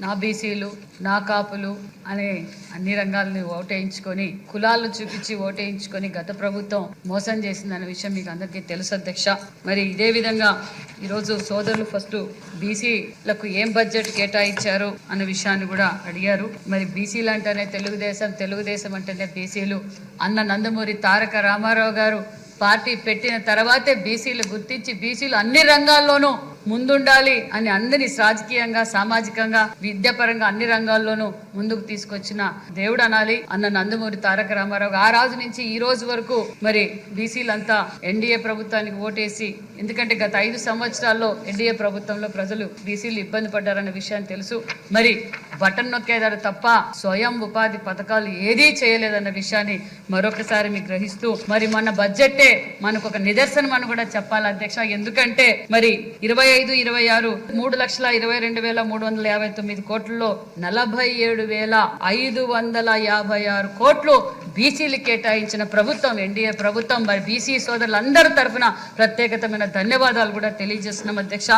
నా బీసీలు నా కాపులు అనే అన్ని రంగాలను ఓటేయించుకొని కులాలను చూపించి ఓటేయించుకొని గత ప్రభుత్వం మోసం చేసిందన్న విషయం మీకు అందరికీ తెలుసు అధ్యక్ష. మరి ఇదే విధంగా ఈరోజు సోదరులు ఫస్ట్ బీసీలకు ఏం బడ్జెట్ కేటాయించారు అన్న విషయాన్ని కూడా అడిగారు. మరి బీసీలు అంటేనే తెలుగుదేశం అంటేనే బీసీలు అన్న నందమూరి తారక రామారావు గారు పార్టీ పెట్టిన తర్వాతే బీసీలు గుర్తించి బీసీలు అన్ని రంగాల్లోనూ ముందుండాలి అని అందరినీ రాజకీయంగా సామాజికంగా విద్యాపరంగా అన్ని రంగాల్లోనూ ముందుకు తీసుకొచ్చిన దేవుడు అనాలి అన్న నందమూరి తారక రామారావు. ఆ రోజు నుంచి ఈ రోజు వరకు మరి బీసీలంతా ఎన్డీఏ ప్రభుత్వానికి ఓటేసి, ఎందుకంటే గత 5 సంవత్సరాల్లో ఎన్డీఏ ప్రభుత్వంలో ప్రజలు బీసీలు ఇబ్బంది పడ్డారన్న విషయాన్ని తెలుసు. మరి బటన్ నొక్కేదారు తప్ప స్వయం ఉపాధి పథకాలు ఏదీ చేయలేదన్న విషయాన్ని మరొకసారి మీకు గ్రహిస్తూ, మరి మన బడ్జెట్టే మనకు ఒక నిదర్శనం అని కూడా చెప్పాలి అధ్యక్ష. ఎందుకంటే మరి 25-26 3,22,359 కోట్లలో 47,556 కోట్లు బీసీలు కేటాయించిన ప్రభుత్వం ఎన్డీఏ ప్రభుత్వం. మరి బీసీ సోదరులందరి తరఫున ప్రత్యేకమైన ధన్యవాదాలు కూడా తెలియజేస్తున్నాం అధ్యక్ష.